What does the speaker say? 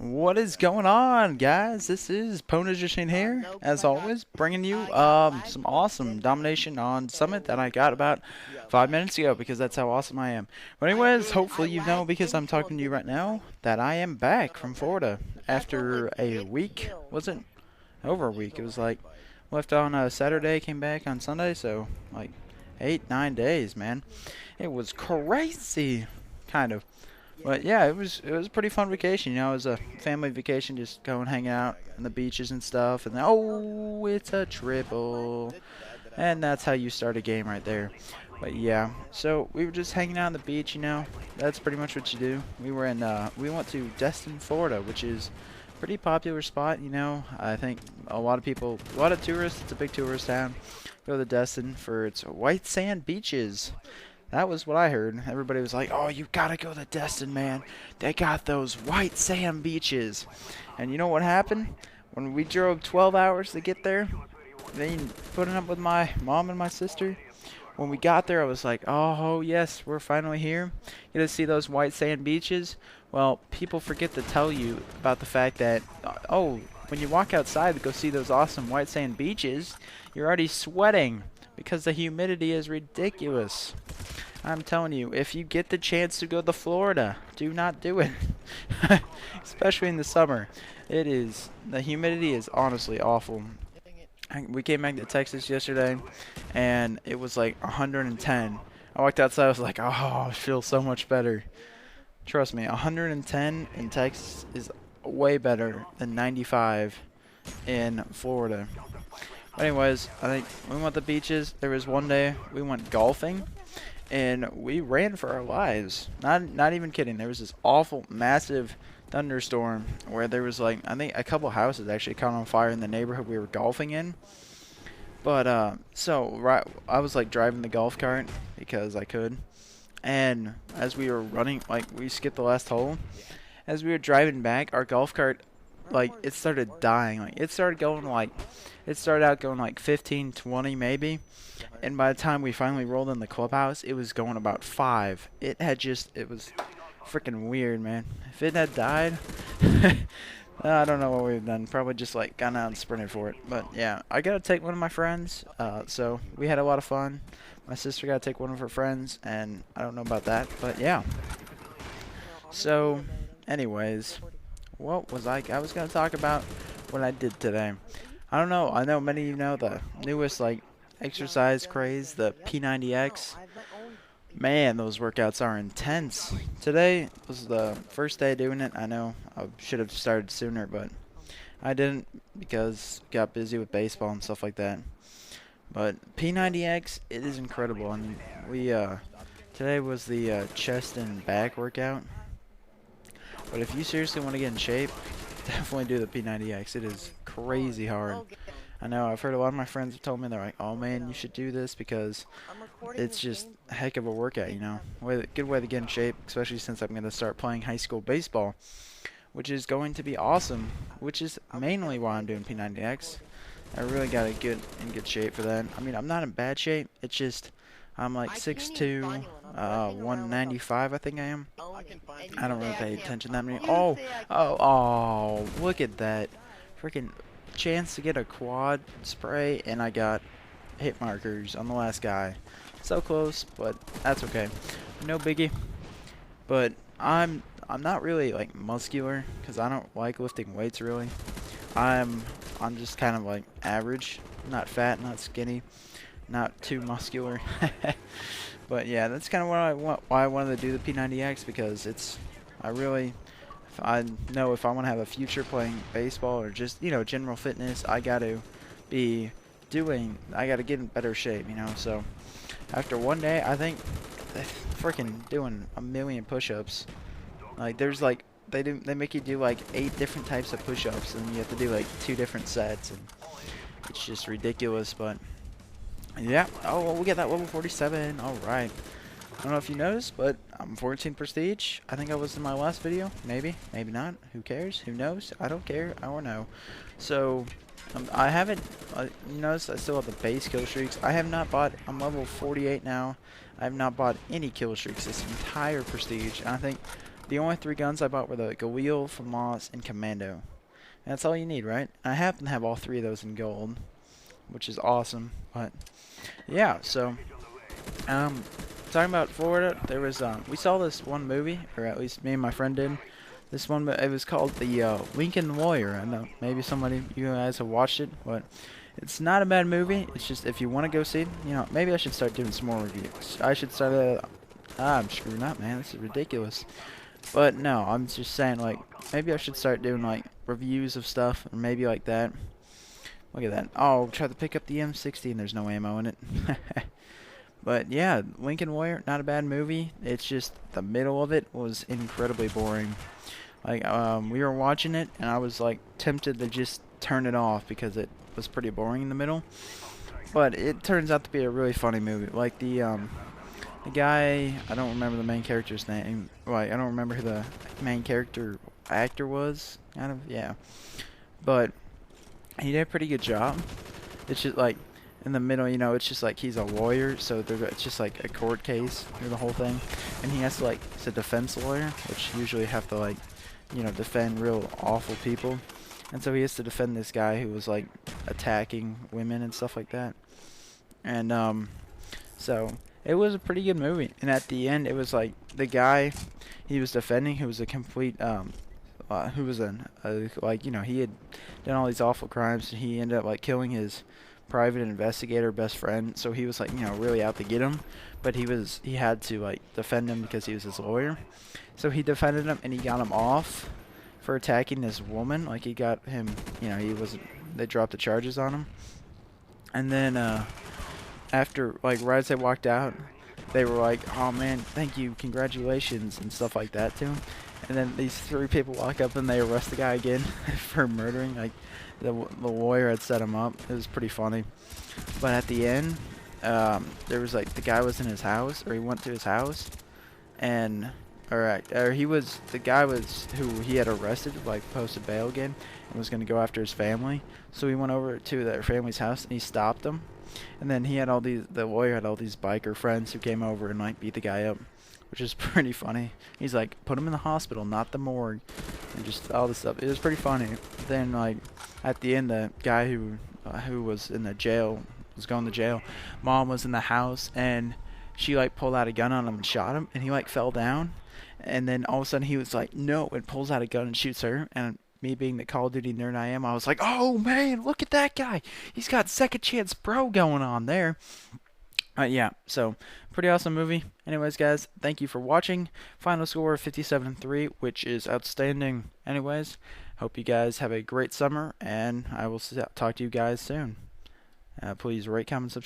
What is going on, guys? This is P90X here, as always, bringing you some awesome domination on Summit that I got about 5 minutes ago because that's how awesome I am. But anyways, hopefully you know because I'm talking to you right now that I am back from Florida after a week. Wasn't over a week. It was like left on a Saturday, came back on Sunday, so like 8, 9 days, man. It was crazy, kind of. But yeah, it was a pretty fun vacation. You know, it was a family vacation, just going hang out on the beaches and stuff. And then, oh, it's a triple, and that's how you start a game right there. But yeah, so we were just hanging out on the beach. You know, that's pretty much what you do. We went to Destin, Florida, which is a pretty popular spot. You know, I think a lot of people, a lot of tourists. It's a big tourist town. Go to Destin for its white sand beaches. That was what I heard. Everybody was like, "Oh, you gotta go to Destin, man. They got those white sand beaches." And you know what happened? When we drove 12 hours to get there, then putting up with my mom and my sister. When we got there, I was like, "Oh, yes, we're finally here. Get to see those white sand beaches." Well, people forget to tell you about the fact that, oh, when you walk outside to go see those awesome white sand beaches, you're already sweating because the humidity is ridiculous. I'm telling you, if you get the chance to go to Florida, do not do it. Especially in the summer. The humidity is honestly awful. We came back to Texas yesterday, and it was like 110. I walked outside, I was like, oh, I feel so much better. Trust me, 110 in Texas is way better than 95 in Florida. Anyways, I think we went to the beaches. There was one day we went golfing, and we ran for our lives. Not even kidding. There was this awful, massive thunderstorm where there was like, I think a couple houses actually caught on fire in the neighborhood we were golfing in. But right, I was like driving the golf cart because I could, and as we were running, like we skipped the last hole. As we were driving back, our golf cart, like, it started dying. Like it started out going like 15, 20 maybe. And by the time we finally rolled in the clubhouse, it was going about 5. It was freaking weird, man. If it had died, I don't know what we've done. Probably just like gone out and sprinted for it. But yeah, I gotta take one of my friends. So we had a lot of fun. My sister gotta take one of her friends, and I don't know about that, but yeah. So, anyways, what was I was gonna talk about what I did today. I don't know. I know many of you know the newest like exercise craze, the P90X. Man, those workouts are intense. Today was the first day doing it. I know I should have started sooner, but I didn't because got busy with baseball and stuff like that. But P90X, it is incredible. I mean, today was the chest and back workout. But if you seriously want to get in shape, definitely do the P90X. It is crazy hard. I know, I've heard a lot of my friends have told me, they're like, "Oh man, you should do this because it's just a heck of a workout, you know." Good way to get in shape, especially since I'm going to start playing high school baseball, which is going to be awesome, which is mainly why I'm doing P90X. I really got to get in good shape for that. I mean, I'm not in bad shape. It's just I'm like 6'2", 195, I think I am. I don't really pay attention that many. Oh, look at that. Freaking chance to get a quad spray, and I got hit markers on the last guy. So close, but that's okay. No biggie. But I'm not really like muscular because I don't like lifting weights really. I'm just kind of like average, not fat, not skinny, not too muscular. But yeah, that's kind of why I wanted to do the P90X, because I know if I want to have a future playing baseball or just, you know, general fitness, I got to get in better shape, you know. So after one day, I think freaking doing a million push-ups. Like there's like they make you do like 8 different types of push-ups, and you have to do like 2 different sets, and it's just ridiculous. But yeah, oh well, we get that level 47. All right. I don't know if you noticed, but I'm 14 prestige. I think I was in my last video. Maybe, maybe not. Who cares? Who knows? I don't care. I don't know. So, I haven't, you notice I still have the base kill streaks. I have not bought, I'm level 48 now. I have not bought any kill streaks this entire prestige. And I think the only 3 guns I bought were the Galil, FAMAS, and Commando. And that's all you need, right? I happen to have all 3 of those in gold, which is awesome. But yeah, so talking about Florida, there was we saw this one movie, or at least me and my friend did. This one, it was called the Lincoln Lawyer. I know maybe somebody you guys have watched it, but it's not a bad movie. It's just if you want to go see it, you know, maybe I should start doing some more reviews. I should start. I'm screwing up, man. This is ridiculous. But no, I'm just saying, like, maybe I should start doing like reviews of stuff, or maybe like that. Look at that. Oh, try to pick up the M60 and there's no ammo in it. But yeah, Lincoln Lawyer, not a bad movie. It's just the middle of it was incredibly boring. Like, we were watching it and I was like tempted to just turn it off because it was pretty boring in the middle. But it turns out to be a really funny movie. Like the guy, I don't remember the main character's name. Like, I don't remember who the main character actor was. Kind of, yeah. But he did a pretty good job. It's just like in the middle, you know, it's just like he's a lawyer, so it's just like a court case through the whole thing, and he has to, like, it's a defense lawyer, which usually have to, like, you know, defend real awful people, and so he has to defend this guy who was like attacking women and stuff like that, and so it was a pretty good movie. And at the end, it was like the guy he was defending, who was a complete who was like, you know, he had done all these awful crimes, and he ended up like killing his private investigator best friend, so he was like, you know, really out to get him, but he had to like defend him because he was his lawyer. So he defended him and he got him off for attacking this woman. Like, he got him, you know, they dropped the charges on him. And then after, like, right as they walked out, they were like, oh man, thank you, congratulations, and stuff like that to him. And then these 3 people walk up and they arrest the guy again for murdering. Like, the lawyer had set him up. It was pretty funny. But at the end, there was like, the guy was in his house, or he went to his house, and the guy was who he had arrested, like, posted bail again, and was going to go after his family. So he went over to their family's house and he stopped them. And then the lawyer had all these biker friends who came over and like beat the guy up, which is pretty funny. He's like, put him in the hospital, not the morgue, and just all this stuff. It was pretty funny. Then, like, at the end, the guy who was in the jail, was going to jail, mom was in the house, and she like pulled out a gun on him and shot him, and he like fell down, and then all of a sudden he was like, no, and pulls out a gun and shoots her. And me being the Call of Duty nerd I am, I was like, oh man, look at that guy, he's got Second Chance Bro going on there. Yeah, so pretty awesome movie. Anyways, guys, thank you for watching. Final score 57-3, which is outstanding. Anyways, hope you guys have a great summer, and I will talk to you guys soon. Please rate, comment, subscribe.